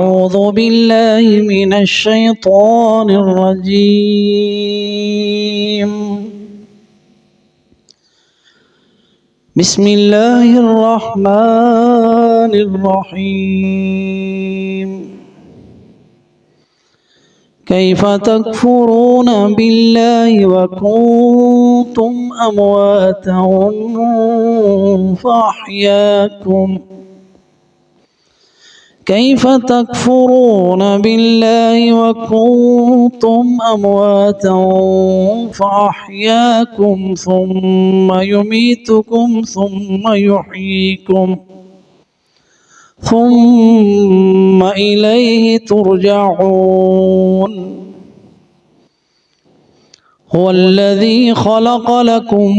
أعوذ بالله من الشيطان الرجيم. بسم الله الرحمن الرحيم. كيف تكفرون بالله وكنتم أمواتا فأحياكم كيف تكفرون بالله وكنتم أمواتا فأحياكم ثم يميتكم ثم يحييكم ثم إليه ترجعون. هو الذي خلق لكم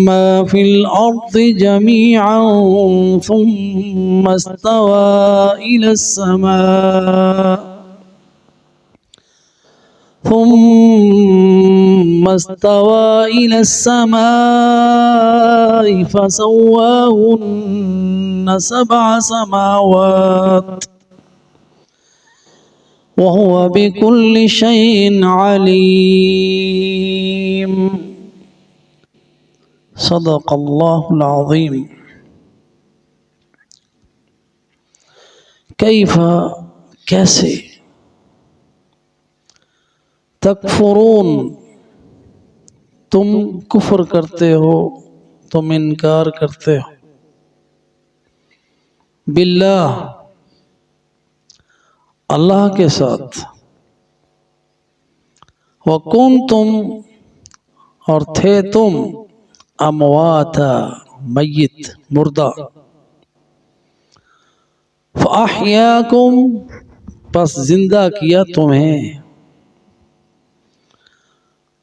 ما في الأرض جميعا ثم استوى إلى السماء فسواهن 7 سماوات وهو بكل شيء عليم. صدق اللہ العظیم. کیف کیسے، تکفرون تم کفر کرتے ہو، تم انکار کرتے ہو، باللہ اللہ کے ساتھ، وَكُنْتُمْ اور تھے تم، امواتا میت مردہ، فَأَحْيَاكُمْ پس زندہ کیا تمہیں،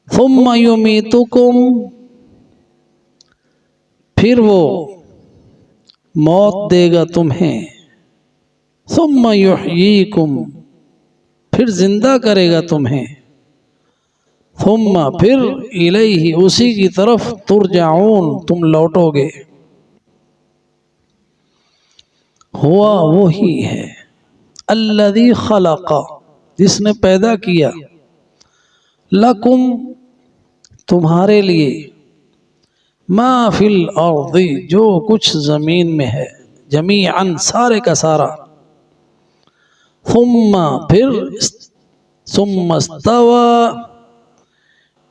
ثُمَّ يُمِيتُكُمْ پھر وہ موت دے گا تمہیں، ثُمَّ يُحْيِيكُمْ پھر زندہ کرے گا تمہیں، ثم پھر الیہ اسی کی طرف ترجعون تم لوٹو گے. ہوا وہی ہے، الذی خلق جس نے پیدا کیا، لکم تمہارے لیے، ما فی الارض جو کچھ زمین میں ہے، جمیعاً سارے کا سارا، ثم پھر، ثم استوى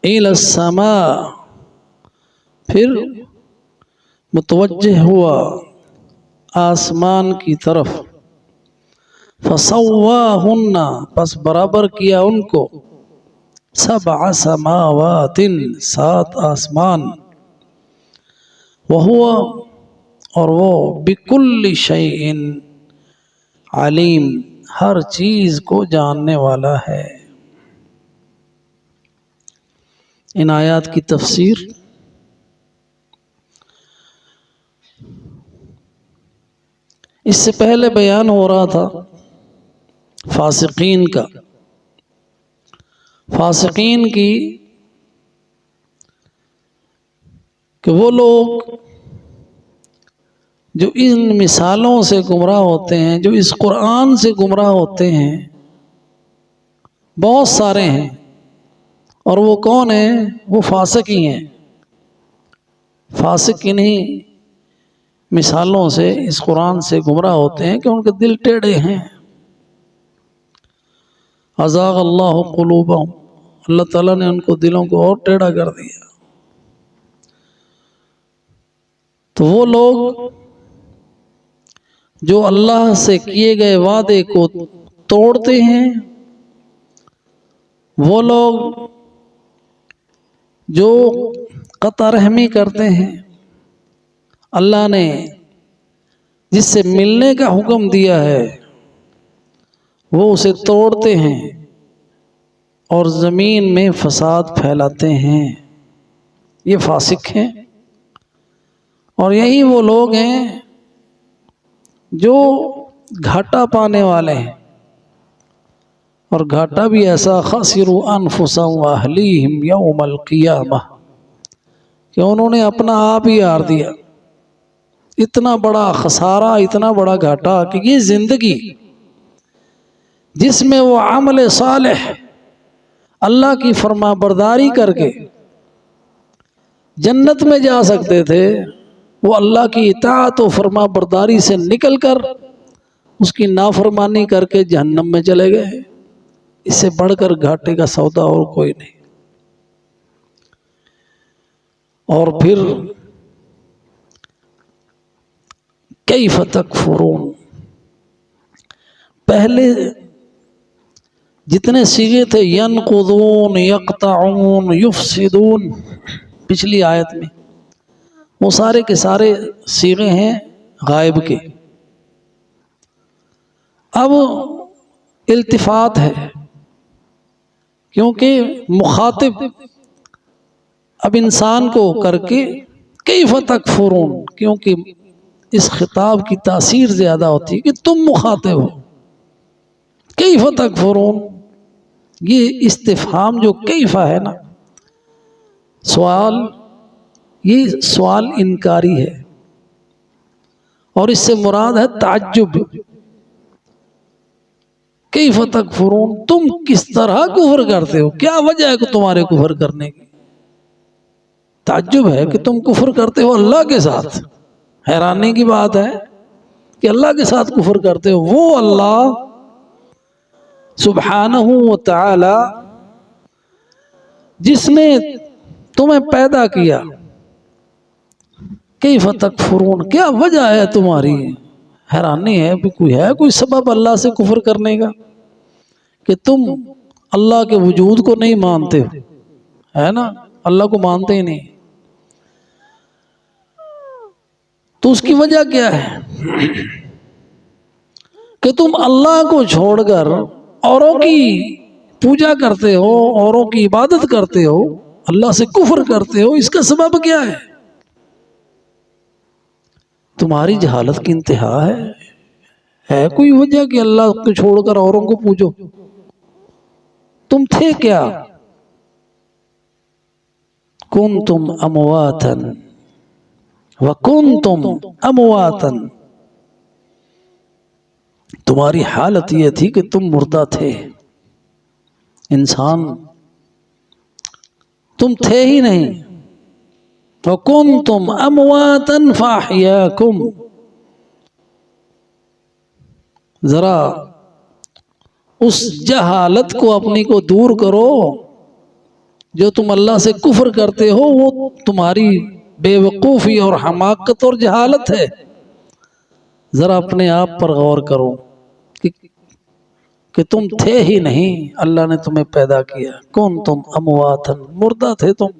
الى السماء پھر متوجہ ہوا آسمان کی طرف، فسواہن پس برابر کیا ان کو، 7 سماوات 7 آسمان، وہو اور وہ بکل شیء علیم ہر چیز کو جاننے والا ہے. ان آیات کی تفسیر اس سے پہلے بیان ہو رہا تھا فاسقین کا، فاسقین کی، کہ وہ لوگ جو ان مثالوں سے گمراہ ہوتے ہیں، جو اس قرآن سے گمراہ ہوتے ہیں، بہت سارے ہیں. اور وہ کون ہیں؟ وہ فاسق ہی ہیں. فاسق انہی مثالوں سے، اس قرآن سے گمراہ ہوتے ہیں کہ ان کے دل ٹیڑھے ہیں. ازاغ اللہ قلوبہم، اللہ تعالیٰ نے ان کو دلوں کو اور ٹیڑھا کر دیا. تو وہ لوگ جو اللہ سے کیے گئے وعدے کو توڑتے ہیں، وہ لوگ جو قطع رحمی کرتے ہیں، اللہ نے جس سے ملنے کا حکم دیا ہے وہ اسے توڑتے ہیں اور زمین میں فساد پھیلاتے ہیں، یہ فاسق ہیں. اور یہی وہ لوگ ہیں جو گھاٹا پانے والے ہیں، اور گھاٹا بھی ایسا، خسروا انفسهم واہلیہم یوم القیامہ، کہ انہوں نے اپنا آپ ہی ہار دیا. اتنا بڑا خسارہ، اتنا بڑا گھاٹا کہ یہ زندگی جس میں وہ عمل صالح اللہ کی فرما برداری کر کے جنت میں جا سکتے تھے، وہ اللہ کی اطاعت و فرما برداری سے نکل کر اس کی نافرمانی کر کے جہنم میں چلے گئے۔ اس سے بڑھ کر گھاٹے کا سودا اور کوئی نہیں۔ اور پھر کیف تکفرون، پہلے جتنے صیغے تھے ینقضون، یقطعون، یفسدون، پچھلی آیت میں وہ سارے کے سارے صیغے ہیں غائب کے۔ اب التفات ہے، کیونکہ مخاطب اب انسان کو کر کے کیف تکفرون، کیونکہ اس خطاب کی تاثیر زیادہ ہوتی ہے کہ تم مخاطب ہو۔ کیف تکفرون، یہ استفہام جو کیف ہے نا، سوال، یہ سوال انکاری ہے، اور اس سے مراد ہے تعجب۔ کیف تکفرون، تم کس طرح کفر کرتے ہو، کیا وجہ ہے کہ تمہارے کفر کرنے کی؟ تعجب ہے کہ تم کفر کرتے ہو اللہ کے ساتھ۔ حیرانی کی بات ہے کہ اللہ کے ساتھ کفر کرتے ہو، وہ اللہ سبحانہ و تعالی جس نے تمہیں پیدا کیا۔ کیف تکفرون، کیا وجہ ہے تمہاری؟ حیرانی ہے بھی کوئی سبب اللہ سے کفر کرنے کا کہ تم اللہ کے وجود کو نہیں مانتے ہو، ہے نا، اللہ کو مانتے ہی نہیں، تو اس کی وجہ کیا ہے کہ تم اللہ کو چھوڑ کر اوروں کی پوجا کرتے ہو، اوروں کی عبادت کرتے ہو، اللہ سے کفر کرتے ہو، اس کا سبب کیا ہے؟ تمہاری جہالت کی انتہا ہے کوئی وجہ کہ اللہ کو چھوڑ کر اوروں کو پوجو؟ تم تھے کیا؟ کنتم امواتا وکنتم امواتا، تمہاری حالت یہ تھی کہ تم مردہ تھے، انسان تم تھے ہی نہیں۔ وکنتم امواتا فاحیاکم، ذرا اس جہالت کو اپنی کو دور کرو، جو تم اللہ سے کفر کرتے ہو وہ تمہاری بے وقوفی اور حماقت اور جہالت ہے۔ ذرا اپنے آپ پر غور کرو کہ تم تھے ہی نہیں، اللہ نے تمہیں پیدا کیا۔ کنتم امواتا، مردہ تھے تم۔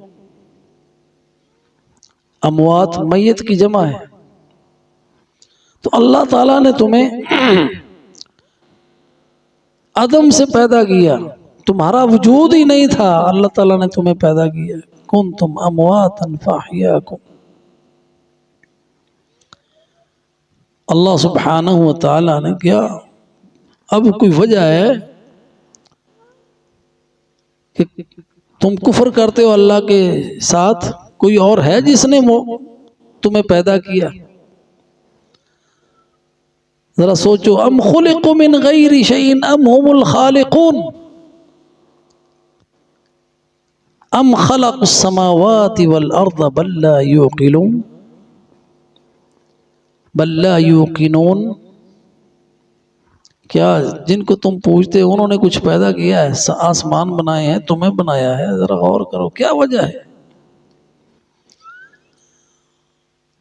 اموات میت کی جمع ہے، تو اللہ تعالیٰ نے تمہیں عدم سے پیدا کیا، تمہارا وجود ہی نہیں تھا، اللہ تعالیٰ نے تمہیں پیدا کیا۔ کنتم امواتا فاحیاکم، اللہ سبحانہ و تعالیٰ نے کیا؟ اب کوئی وجہ ہے کہ تم کفر کرتے ہو اللہ کے ساتھ؟ کوئی اور ہے جس نے تمہیں پیدا کیا؟ ذرا سوچو، ام خلقوا من غیر شیء ام هم الخالقون ام خلقوا السماوات والارض بل لا یوقنون کیا جن کو تم پوچھتے ہو انہوں نے کچھ پیدا کیا ہے؟ آسمان بنائے ہیں، تمہیں بنایا ہے، ذرا غور کرو کیا وجہ ہے؟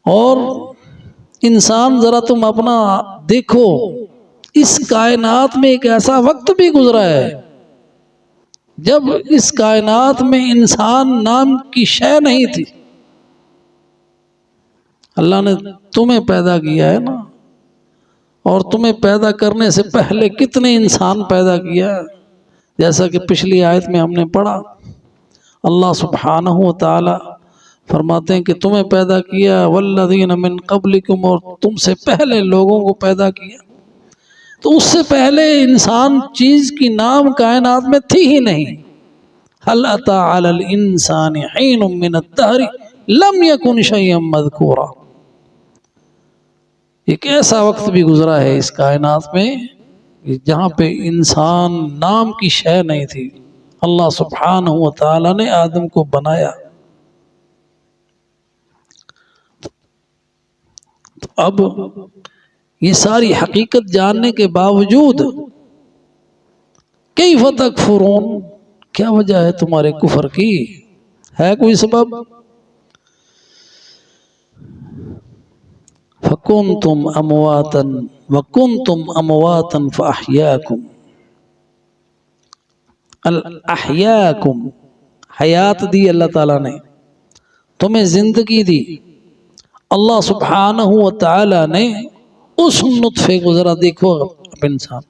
اور انسان ذرا تم اپنا دیکھو، اس کائنات میں ایک ایسا وقت بھی گزرا ہے جب اس کائنات میں انسان نام کی شے نہیں تھی، اللہ نے تمہیں پیدا کیا ہے نا، اور تمہیں پیدا کرنے سے پہلے کتنے انسان پیدا کیا، جیسا کہ پچھلی آیت میں ہم نے پڑھا، اللہ سبحانہ و تعالی فرماتے ہیں کہ تمہیں پیدا کیا، والذین من قبلکم، اور تم سے پہلے لوگوں کو پیدا کیا، تو اس سے پہلے انسان چیز کی نام کائنات میں تھی ہی نہیں۔ هل اتى على الانسان حين من الدهر لم يكن شيئا مذكورا، ایک ایسا وقت بھی گزرا ہے اس کائنات میں جہاں پہ انسان نام کی شے نہیں تھی، اللہ سبحانہ و تعالی نے آدم کو بنایا۔ اب یہ ساری حقیقت جاننے کے باوجود کیف تکفرون، کیا وجہ ہے تمہارے کفر کی؟ ہے کوئی سبب؟ فَكُنْتُمْ أَمْوَاتًا وَكُنْتُمْ أَمْوَاتًا فَأَحْيَاكُمْ، الاحیاکم، حیات دی اللہ تعالیٰ نے، تمہیں زندگی دی۔ اللہ سبحانہ و تعالیٰ نے اس نطفے کو ذرا دیکھو، اب انسان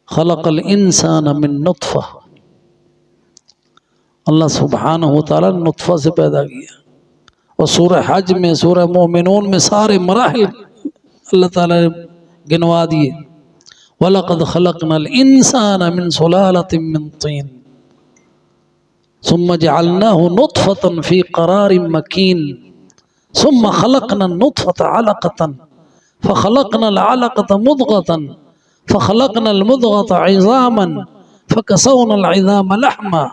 خلق الانسان من نطفہ، اللہ سبحانہ و تعالیٰ نے نطفہ سے پیدا کیا، اور سورہ حج میں، سورہ مومنون میں سارے مراحل اللہ تعالیٰ نے گنوا دیے۔ وَلَقَدْ خَلَقْنَا الْإِنسَانَ مِنْ صُلَالَةٍ مِّن طِينٍ ثُمَّ جَعَلْنَاهُ نُطْفَةً فِي قَرَارٍ مَّكِينٍ ثُمَّ خَلَقْنَا النُّطْفَةَ عَلَقَةً فَخَلَقْنَا الْعَلَقَةَ مُضْغَةً فَخَلَقْنَا الْمُضْغَةَ عِظَامًا فَكَسَوْنَا الْعِظَامَ لَحْمًا۔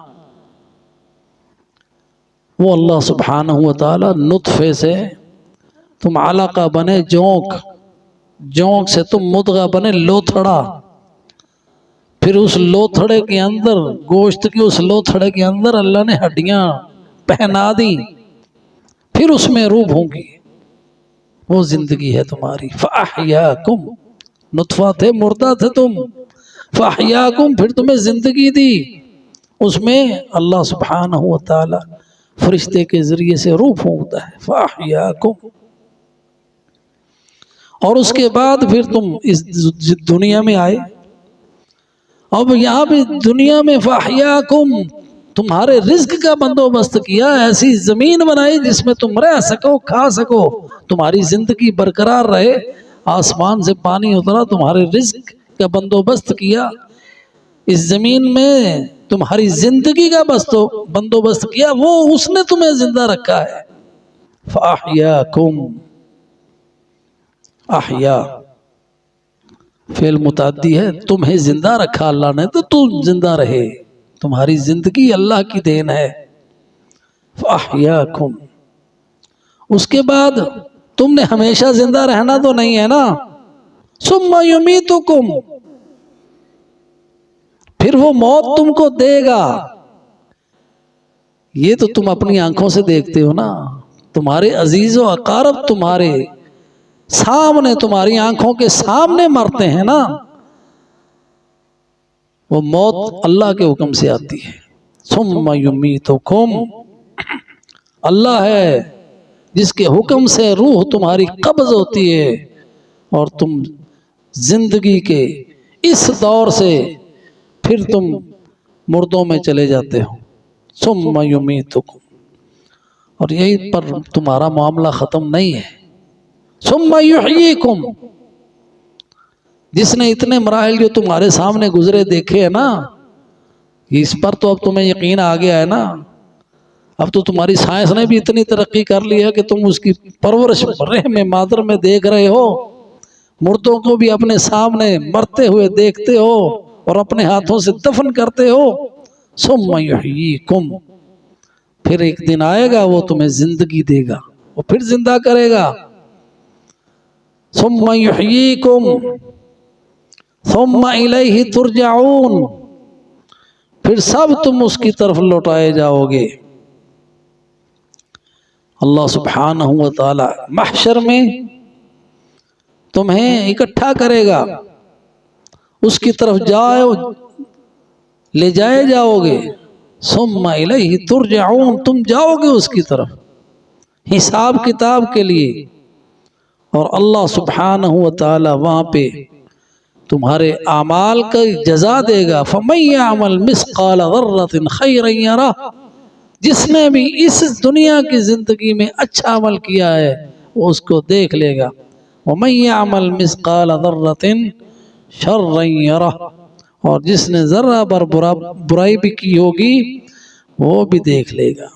وہ اللہ سبحانہ و تعالی نطفے سے تم علقہ بنے، جونک سے تم مدغہ بنے، لوتھڑا، پھر اس لوتھڑے کے اندر، گوشت کی اس لوتھڑے کے اندر اللہ نے ہڈیاں پہنا دی، پھر اس میں روح ہوں گی، وہ زندگی ہے تمہاری۔ فَأَحْيَاكُمْ، نطفہ تھے، مردہ تھے تم، فَأَحْيَاكُمْ، پھر تمہیں زندگی دی، اس میں اللہ سبحانہ و تعالی فرشتے کے ذریعے سے روح پھونکتا ہے۔ فَأَحْيَاكُمْ، اور اس کے بعد پھر تم اس دنیا میں آئے۔ اب یہاں بھی دنیا میں فَأَحْيَاكُمْ، تمہارے رزق کا بندوبست کیا، ایسی زمین بنائی جس میں تم رہ سکو، کھا سکو، تمہاری زندگی برقرار رہے، آسمان سے پانی اترا، تمہارے رزق کا بندوبست کیا، اس زمین میں تمہاری زندگی کا بندوبست کیا، وہ اس نے تمہیں زندہ رکھا ہے۔ فَأَحْيَاكُمْ، احیا فعل متعدی ہے، تمہیں زندہ رکھا اللہ نے تو تم زندہ رہے، تمہاری زندگی اللہ کی دین ہے۔ فَأَحْيَاكُمْ، اس کے بعد تم نے ہمیشہ زندہ رہنا تو نہیں ہے نا، ثُمَّ يُمِيتُكُمْ، پھر وہ موت تم کو دے گا، یہ تو تم اپنی آنکھوں سے دیکھتے ہو نا، تمہارے عزیز و اقارب تمہارے سامنے، تمہاری آنکھوں کے سامنے مرتے ہیں نا، وہ موت اللہ کے حکم سے آتی ہے۔ ثُمَّ يُمِيتُكُمْ، اللہ ہے جس کے حکم سے روح تمہاری قبض ہوتی ہے اور تم زندگی کے اس دور سے پھر تم مردوں میں چلے جاتے ہو۔ ثُمَّ يُمِيتُكُمْ، اور یہی پر تمہارا معاملہ ختم نہیں ہے۔ ثُمَّ يُحْيِيكُمْ، جس نے اتنے مراحل جو تمہارے سامنے گزرے دیکھے ہیں نا، اس پر تو اب تمہیں یقین آ گیا ہے نا، اب تو تمہاری سائنس نے بھی اتنی ترقی کر لی ہے کہ تم اس کی پرورش رحم مادر میں دیکھ رہے ہو، مردوں کو بھی اپنے سامنے مرتے ہوئے دیکھتے ہو اور اپنے ہاتھوں سے دفن کرتے ہو۔ ثُمَّ يُحْيِيكُمْ، پھر ایک دن آئے گا وہ تمہیں زندگی دے گا، وہ پھر زندہ کرے گا۔ ثُمَّ يُحْيِيكُمْ ثُمَّ إِلَيْهِ تُرْجَعُونَ، پھر سب تم اس کی طرف لوٹائے جاؤ گے۔ اللہ سبحانہ و تعالی محشر میں تمہیں اکٹھا کرے گا، اس کی طرف لے جائے جاؤ گے۔ ثُمَّ إِلَيْهِ تُرْجَعُونَ، تم جاؤ گے اس کی طرف حساب کتاب کے لیے، اور اللہ سبحانہ و تعالی وہاں پہ تمہارے اعمال کا جزا دے گا۔ فَمَن يَعْمَلْ مِثْقَالَ ذَرَّةٍ خَيْرًا يَرَهُ، جس نے بھی اس دنیا کی زندگی میں اچھا عمل کیا ہے وہ اس کو دیکھ لے گا۔ وَمَن يَعْمَلْ مِثْقَالَ ذَرَّةٍ شَرًّا يَرَهُ، اور جس نے ذرہ بر برائی بھی کی ہوگی وہ بھی دیکھ لے گا۔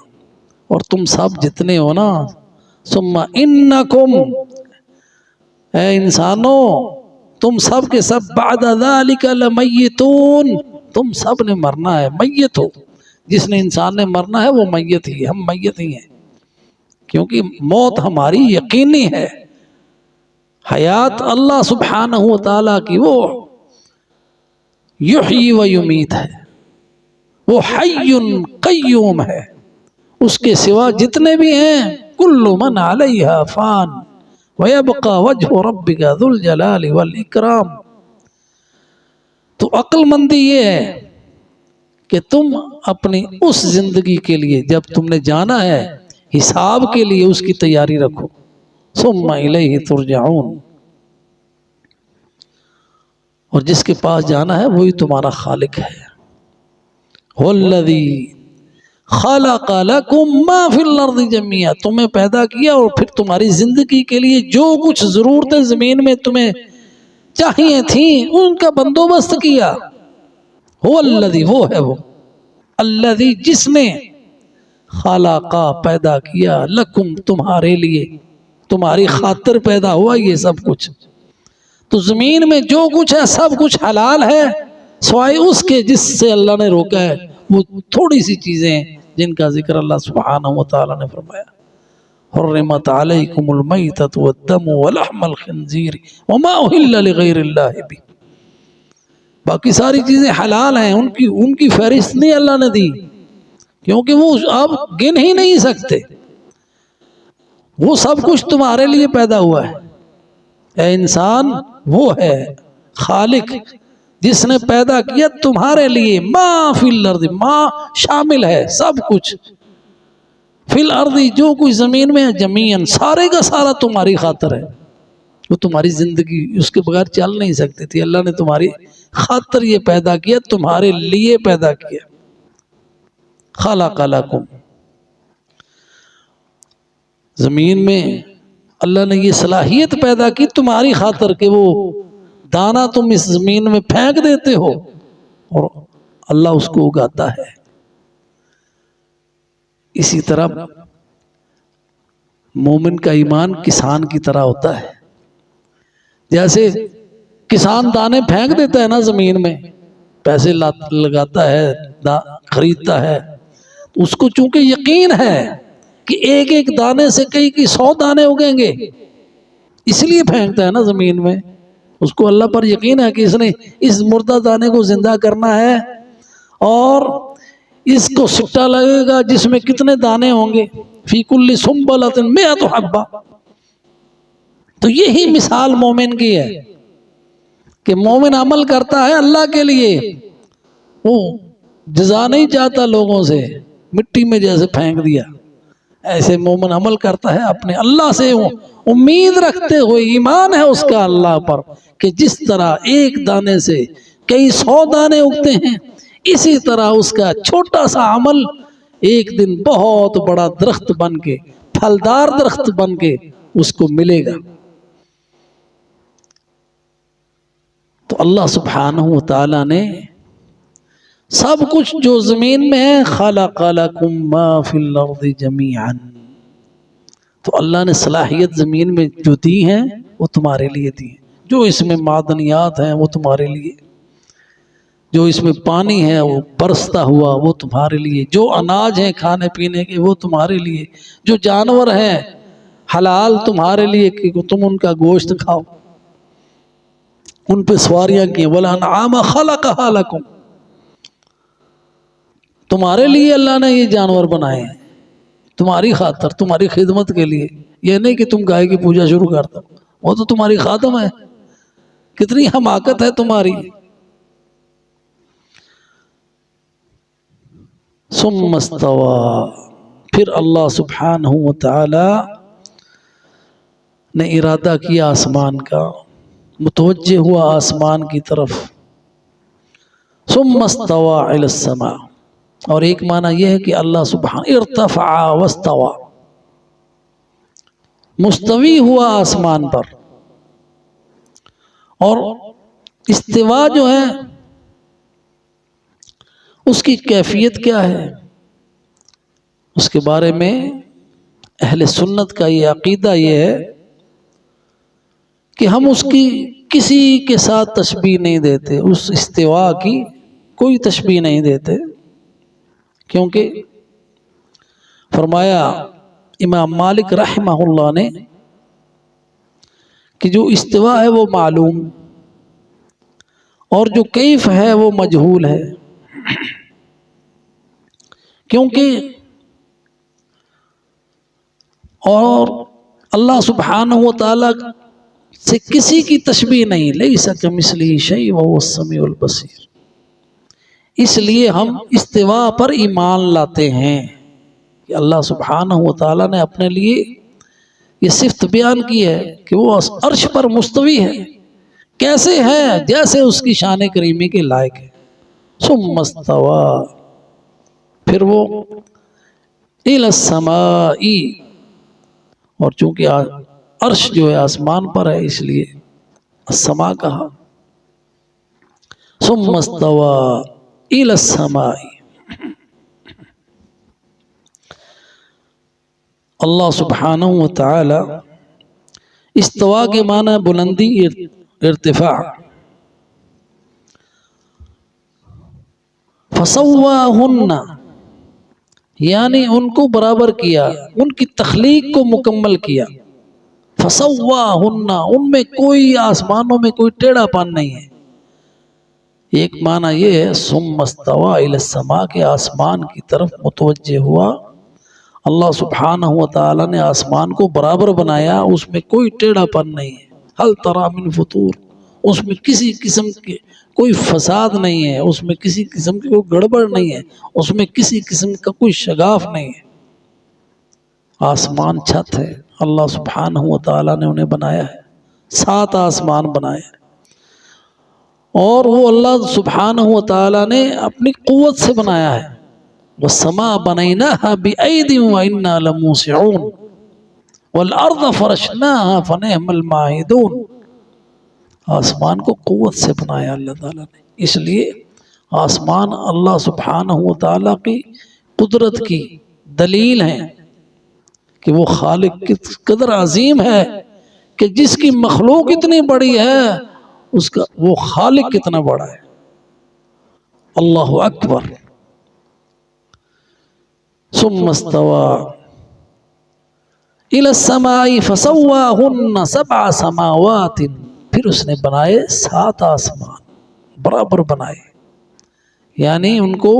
اور تم سب جتنے ہو نا، ثُمَّ إِنَّكُمْ، اے انسانوں، تم سب کے سب بعد ذالک لمیتون، تم سب نے مرنا ہے، میت ہو، جس نے انسان نے مرنا ہے وہ میت ہی ہے، ہم میت ہی ہیں، کیونکہ موت ہماری یقینی ہے، حیات اللہ سبحانہ و تعالیٰ کی، وہ یحیی و یمیت ہے، وہ حی قیوم ہے، اس کے سوا جتنے بھی ہیں کل من علیہا فان ویبقى وجہ ربک ذو الجلال والاکرام۔ تو عقل مندی یہ ہے کہ تم اپنی اس زندگی کے لیے جب تم نے جانا ہے حساب کے لیے اس کی تیاری رکھو، ثم الیہ ترجعون، اور جس کے پاس جانا ہے وہی تمہارا خالق ہے۔ والذی خلق لکم ما فی الارض جميعا، تمہیں پیدا کیا اور پھر تمہاری زندگی کے لیے جو کچھ ضرورتیں زمین میں تمہیں چاہیے تھیں ان کا بندوبست کیا۔ والذی، وہ ہے وہ، الذی جس نے، خلقا پیدا کیا، لکم تمہارے لیے، تمہاری خاطر پیدا ہوا یہ سب کچھ۔ تو زمین میں جو کچھ ہے سب کچھ حلال ہے، سوائے اس کے جس سے اللہ نے روکا ہے، وہ تھوڑی سی چیزیں ہیں جن کا ذکر اللہ سبحانہ و تعالی نے فرمایا، حرمت علیکم المیتۃ والدم ولحم الخنزیر وما اہل لغیر اللہ بہ، باقی ساری چیزیں حلال ہیں، ان کی فہرست نہیں اللہ نے دی، کیونکہ وہ آپ گن ہی نہیں سکتے، وہ سب کچھ تمہارے لیے پیدا ہوا ہے۔ اے انسان، وہ ہے خالق جس نے پیدا کیا تمہارے لیے، ما فی الارض، ما شامل ہے سب کچھ، فی الارض جو کچھ زمین میں ہے، جمیعاً سارے کا سارا تمہاری خاطر ہے، وہ تمہاری زندگی اس کے بغیر چل نہیں سکتی تھی، اللہ نے تمہاری خاطر یہ پیدا کیا، تمہارے لیے پیدا کیا۔ خلق لکم، زمین میں اللہ نے یہ صلاحیت پیدا کی تمہاری خاطر کہ وہ دانہ تم اس زمین میں پھینک دیتے ہو اور اللہ اس کو اگاتا ہے۔ اسی طرح مومن کا ایمان کسان کی طرح ہوتا ہے، جیسے کسان دانے پھینک دیتا ہے نا زمین میں، پیسے لگاتا ہے، خریدتا ہے، اس کو چونکہ یقین ہے کہ ایک ایک دانے سے کئی 100 دانے اگیں گے، اس لیے پھینکتا ہے نا زمین میں، اس کو اللہ پر یقین ہے کہ اس نے اس مردہ دانے کو زندہ کرنا ہے اور اس کو سٹا لگے گا جس میں کتنے دانے ہوں گے، فی کل سنبلۃ 100 حبہ۔ تو یہی مثال مومن کی ہے کہ مومن عمل کرتا ہے اللہ کے لیے، وہ جزا نہیں چاہتا لوگوں سے، مٹی میں جیسے پھینک دیا، ایسے مومن عمل کرتا ہے اپنے اللہ سے امید رکھتے ہوئے، ایمان ہے اس کا اللہ پر کہ جس طرح ایک دانے سے کئی 100 دانے اگتے ہیں، اسی طرح اس کا چھوٹا سا عمل ایک دن بہت بڑا درخت بن کے، پھلدار درخت بن کے اس کو ملے گا۔ تو اللہ سبحانہ و تعالی نے سب کچھ جو زمین میں ہے، خلق لکم ما فی الارض جمیعا، تو اللہ نے صلاحیت زمین میں جو دی ہیں وہ تمہارے لیے دی ہیں، جو اس میں معدنیات ہیں وہ تمہارے لیے، جو اس میں پانی ہے وہ برستا ہوا وہ تمہارے لیے، جو اناج ہیں کھانے پینے کے وہ تمہارے لیے، جو جانور ہیں حلال تمہارے لیے کہ تم ان کا گوشت کھاؤ، ان پہ سواریاں کی، وَالْأَنْعَامَ خَلَقَهَا لَكُمْ، تمہارے لیے اللہ نے یہ جانور بنائے ہیں، تمہاری خاطر، تمہاری خدمت کے لیے، یہ نہیں کہ تم گائے کی پوجا شروع کر دو، وہ تو تمہاری خادم ہے، کتنی حماقت ہے تمہاری۔ ثم استوى، پھر اللہ سبحانہ و تعالی نے ارادہ کیا آسمان کا، متوجہ ہوا آسمان کی طرف، ثم استوى الى السماء، اور ایک معنی یہ ہے کہ اللہ سبحانہ ارتفع واستوى، مستوی ہوا آسمان پر، اور استوا جو ہے اس کی کیفیت کیا ہے، اس کے بارے میں اہل سنت کا یہ عقیدہ یہ ہے کہ ہم اس کی کسی کے ساتھ تشبیہ نہیں دیتے، اس استوا کی کوئی تشبیہ نہیں دیتے، کیونکہ فرمایا امام مالک رحمہ اللہ نے کہ جو استوا ہے وہ معلوم اور جو کیف ہے وہ مجہول ہے، کیونکہ اور اللہ سبحانہ و تعالیٰ سے کسی کی تشبیہ نہیں، لیس کمثلہ شیء وہو السمیع البصیر، اس لیے ہم استوا پر ایمان لاتے ہیں کہ اللہ سبحانہ و تعالیٰ نے اپنے لیے یہ صفت بیان کی ہے کہ وہ عرش پر مستوی ہے، کیسے ہے؟ جیسے اس کی شان کریمی کے لائق ہے۔ ثم استوى، پھر وہ الی السماء، اور چونکہ عرش جو ہے آسمان پر ہے اس لیے السماء کہا۔ ثم استوى الی السماء، اللہ سبحانہ و تعالی استوا کے معنی بلندی، ارتفاع۔ فسواہن، یعنی ان کو برابر کیا، ان کی تخلیق کو مکمل کیا۔ فسواہن، ان میں کوئی آسمانوں میں کوئی ٹیڑھا پن نہیں ہے۔ ایک معنی یہ ہے ثم استوى الی السماء کہ آسمان کی طرف متوجہ ہوا، اللہ سبحانہ و تعالی نے آسمان کو برابر بنایا، اس میں کوئی ٹیڑھا پن نہیں ہے۔ ہل تری من فطور، اس میں کسی قسم کے کوئی فساد نہیں ہے، اس میں کسی قسم کی کوئی گڑبڑ نہیں ہے، اس میں کسی قسم کا کوئی شگاف نہیں ہے۔ آسمان چھت ہے، اللہ سبحانہ و تعالی نے انہیں بنایا ہے، 7 آسمان بنائے ہیں، اور وہ اللہ سبحانہ و تعالی نے اپنی قوت سے بنایا ہے۔ والسماء بنيناها بأيد وإنا لموسعون والأرض فرشناها فنعم الماهدون، آسمان کو قوت سے بنایا اللہ تعالیٰ نے، اس لیے آسمان اللہ سبحانہ و تعالیٰ کی قدرت کی دلیل ہے کہ وہ خالق کس قدر عظیم ہے، کہ جس کی مخلوق اتنی بڑی ہے اس کا وہ خالق کتنا بڑا ہے۔ اللہ اکبر۔ ثم استوى الى السماء فسواهن 7 سماوات، پھر اس نے بنائے 7 آسمان، برابر بنائے، یعنی ان کو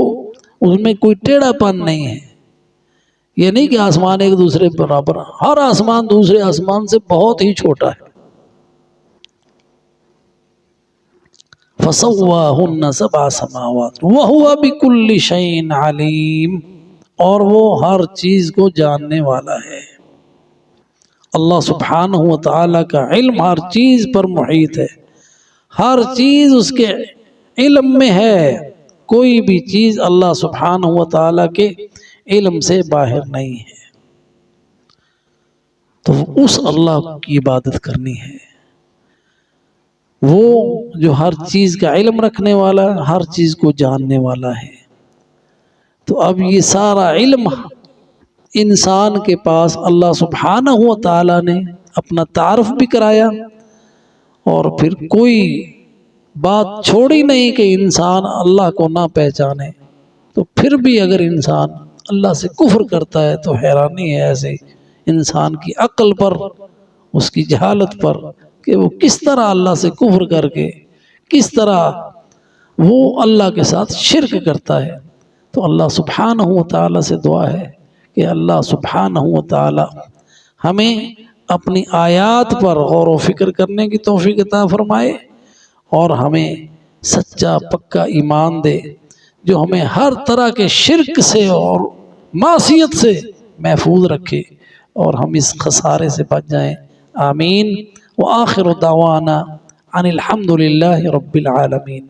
ان میں کوئی ٹیڑھا پن نہیں ہے۔ یہ نہیں کہ آسمان ایک دوسرے برابر، ہر آسمان دوسرے آسمان سے بہت ہی چھوٹا ہے۔ فسواهن 7 سماوات وهو بكل شيء عليم، اور وہ ہر چیز کو جاننے والا ہے۔ اللہ سبحانہ و تعالیٰ کا علم ہر چیز پر محیط ہے، ہر چیز اس کے علم میں ہے، کوئی بھی چیز اللہ سبحانہ و تعالیٰ کے علم سے باہر نہیں ہے۔ تو اس اللہ کی عبادت کرنی ہے، وہ جو ہر چیز کا علم رکھنے والا، ہر چیز کو جاننے والا ہے۔ تو اب یہ سارا علم انسان کے پاس اللہ سبحانہ و تعالیٰ نے اپنا تعارف بھی کرایا، اور پھر کوئی بات چھوڑی نہیں کہ انسان اللہ کو نہ پہچانے۔ تو پھر بھی اگر انسان اللہ سے کفر کرتا ہے تو حیرانی ہے ایسے انسان کی عقل پر، اس کی جہالت پر، کہ وہ کس طرح اللہ سے کفر کر کے کس طرح وہ اللہ کے ساتھ شرک کرتا ہے۔ تو اللہ سبحانہ و تعالیٰ سے دعا ہے کہ اللہ سبحانہ و تعالیٰ ہمیں اپنی آیات پر غور و فکر کرنے کی توفیق عطا فرمائے، اور ہمیں سچا پکا ایمان دے جو ہمیں ہر طرح کے شرک سے اور معصیت سے محفوظ رکھے، اور ہم اس خسارے سے بچ جائیں۔ آمین۔ وآخر دعوانا ان الحمد للہ رب العالمین۔